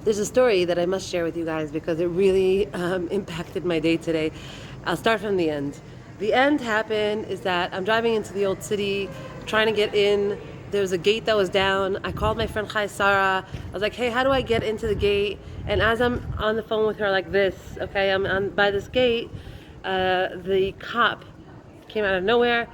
There's a story that I must share with you guys because it really impacted my day today. I'll start from the end. The end happened is that I'm driving into the old city, trying to get in. There's a gate that was down. I called my friend Chai Sarah. I was like, hey, how do I get into the gate? And as I'm on the phone with her like this, okay, I'm on by this gate, the cop came out of nowhere,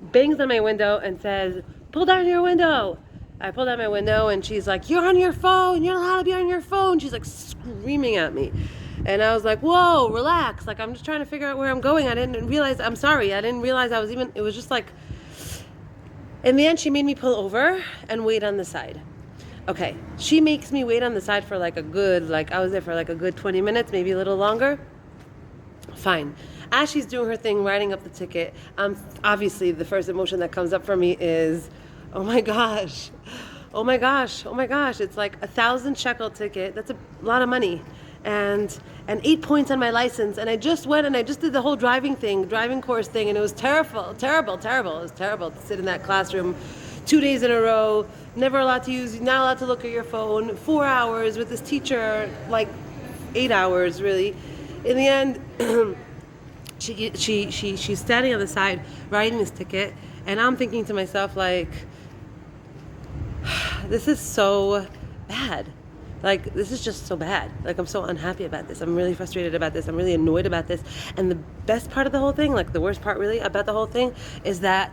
bangs on my window and says, pull down your window. I pulled out my window and she's like, you're on your phone. You're not allowed to be on your phone. She's like screaming at me. And I was like, whoa, relax. Like, I'm just trying to figure out where I'm going. I didn't realize, I'm sorry. I didn't realize it was just like, in the end, she made me pull over and wait on the side. Okay, she makes me wait on the side for I was there for like a good 20 minutes, maybe a little longer. Fine. As she's doing her thing, writing up the ticket, obviously the first emotion that comes up for me is, oh my gosh, oh my gosh, oh my gosh. It's like 1,000 shekel ticket. That's a lot of money. And 8 points on my license. And I just went and I just did the whole driving course thing. And it was terrible. It was terrible to sit in that classroom 2 days in a row, not allowed to look at your phone, 4 hours with this teacher, like 8 hours really. In the end, she's standing on the side writing this ticket, and I'm thinking to myself like, this is so bad. Like, this is just so bad. Like, I'm so unhappy about this. I'm really frustrated about this. I'm really annoyed about this. And the best part of the whole thing, like the worst part really about the whole thing, is that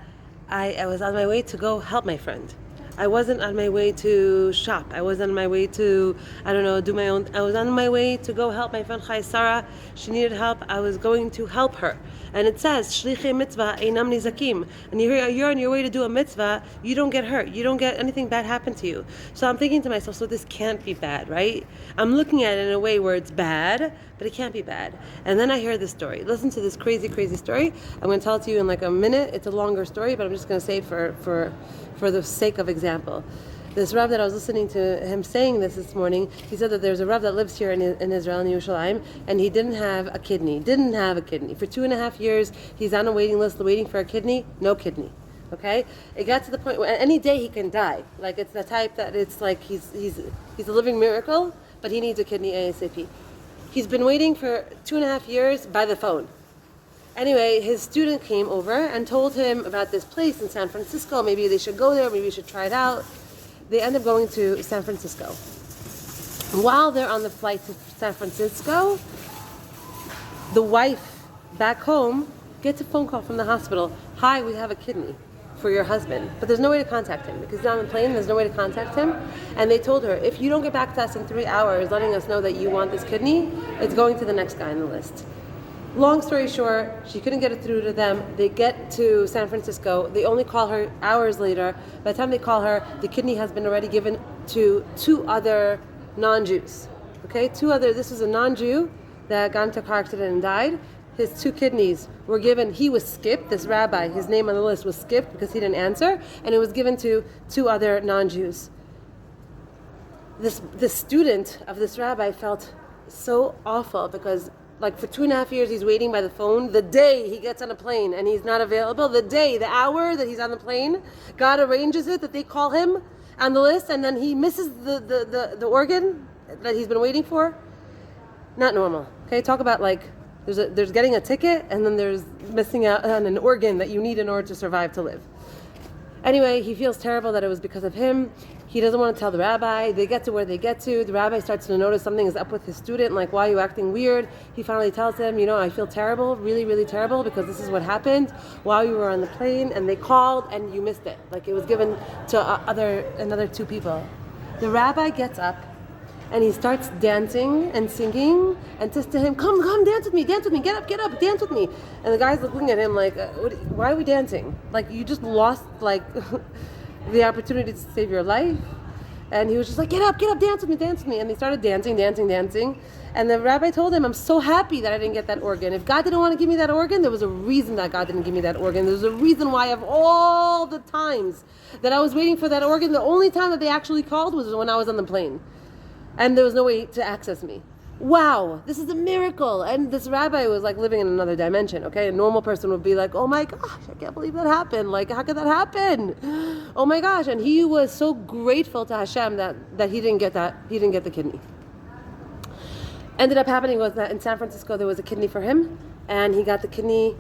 I was on my way to go help my friend. I wasn't on my way to shop. I wasn't on my way to, do my own. I was on my way to go help my friend Chai Sarah. She needed help. I was going to help her. And it says, Shlichei mitzvah einam nizakim. And you're on your way to do a mitzvah, you don't get hurt. You don't get anything bad happen to you. So I'm thinking to myself, so this can't be bad, right? I'm looking at it in a way where it's bad, but it can't be bad. And then I hear this story. Listen to this crazy, crazy story. I'm going to tell it to you in like a minute. It's a longer story, but I'm just going to say it for the sake of example. This Rav that I was listening to him saying this morning, he said that there's a Rav that lives here in Israel, in Yerushalayim, and he didn't have a kidney. For 2.5 years, he's on a waiting list waiting for a kidney, no kidney. Okay? It got to the point where any day he can die. Like, it's the type that it's like he's a living miracle, but he needs a kidney ASAP. He's been waiting for 2.5 years by the phone. Anyway, his student came over and told him about this place in San Francisco. Maybe they should go there. Maybe you should try it out. They end up going to San Francisco. While they're on the flight to San Francisco, the wife back home gets a phone call from the hospital. Hi, we have a kidney for your husband. But there's no way to contact him because he's on the plane. There's no way to contact him. And they told her, if you don't get back to us in 3 hours letting us know that you want this kidney, it's going to the next guy on the list. Long story short, she couldn't get it through to them. They get to San Francisco. They only call her hours later. By the time they call her, the kidney has been already given to 2 other non-Jews. Okay, this was a non-Jew that got into a car accident and died. His 2 kidneys were given, he was skipped, this rabbi, his name on the list was skipped because he didn't answer, and it was given to 2 other non-Jews. This student of this rabbi felt so awful because for 2.5 years he's waiting by the phone. The day he gets on a plane and he's not available, the hour that he's on the plane, God arranges it that they call him on the list, and then he misses the organ that he's been waiting for. Not normal. Okay, talk about there's getting a ticket and then there's missing out on an organ that you need in order to survive, to live. Anyway, he feels terrible that it was because of him. He doesn't want to tell the rabbi. They get to where they get to. The rabbi starts to notice something is up with his student, like, why are you acting weird? He finally tells him, I feel terrible, really, really terrible, because this is what happened while you were on the plane, and they called, and you missed it. Like, it was given to another 2 people. The rabbi gets up, and he starts dancing and singing, and says to him, come, dance with me, get up, dance with me. And the guy's looking at him like, why are we dancing? Like, you just lost, the opportunity to save your life. And he was just like, get up, dance with me. And they started dancing. And the rabbi told him, I'm so happy that I didn't get that organ. If God didn't want to give me that organ, there was a reason that God didn't give me that organ. There was a reason why of all the times that I was waiting for that organ, the only time that they actually called was when I was on the plane. And there was no way to access me. Wow, this is a miracle. And this rabbi was living in another dimension, okay? A normal person would be like, oh my gosh, I can't believe that happened. How could that happen? Oh my gosh. And he was so grateful to Hashem that he didn't get the kidney. ended up happening was that in San Francisco there was a kidney for him, and he got the kidney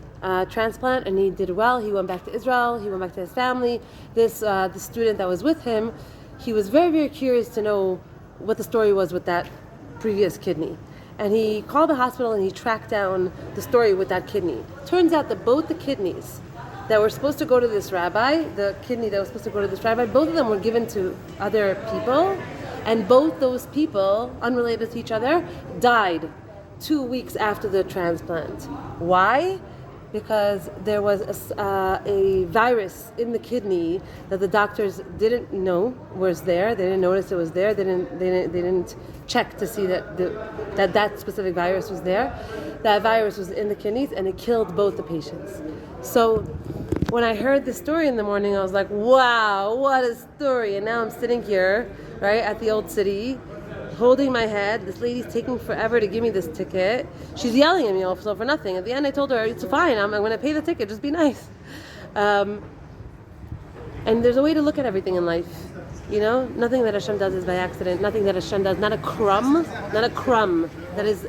transplant, and he did well. He went back to Israel. He went back to his family. The student that was with him, he was very, very curious to know what the story was with that previous kidney. And he called the hospital and he tracked down the story with that kidney. Turns out that both the kidneys that were supposed to go to this rabbi, the kidney that was supposed to go to this rabbi, both of them were given to other people, and both those people, unrelated to each other, died 2 weeks after the transplant. Why? Because there was a virus in the kidney that the doctors didn't know was there. They didn't notice it was there. They didn't check to see that specific virus was there. That virus was in the kidneys, and it killed both the patients. So when I heard the story in the morning, I was like, wow, what a story. And now I'm sitting here, right, at the Old City, holding my head. This lady's taking forever to give me this ticket. She's yelling at me also for nothing. At the end, I told her, it's fine. I'm going to pay the ticket. Just be nice. And there's a way to look at everything in life. You know, nothing that Hashem does is by accident. Nothing that Hashem does, not a crumb that is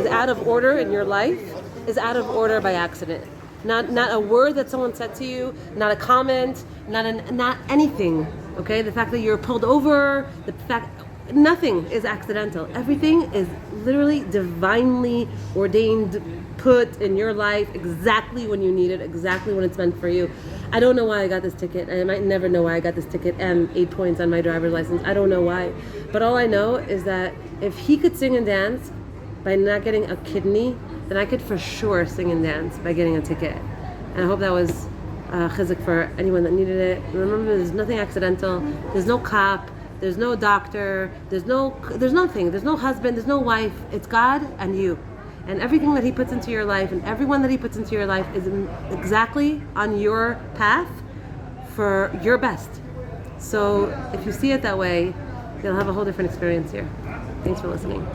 out of order in your life is out of order by accident. Not a word that someone said to you, not a comment, not anything. Okay, the fact that you're pulled over, nothing is accidental. Everything is literally divinely ordained, put in your life exactly when you need it, exactly when it's meant for you. I don't know why I got this ticket. I might never know why I got this ticket and 8 points on my driver's license. I don't know why. But all I know is that if he could sing and dance by not getting a kidney, then I could for sure sing and dance by getting a ticket. And I hope that was chizuk for anyone that needed it. Remember, there's nothing accidental. There's no cop. There's no doctor. There's nothing. There's no husband. There's no wife. It's God and you. And everything that He puts into your life and everyone that He puts into your life is exactly on your path for your best. So if you see it that way, you'll have a whole different experience here. Thanks for listening.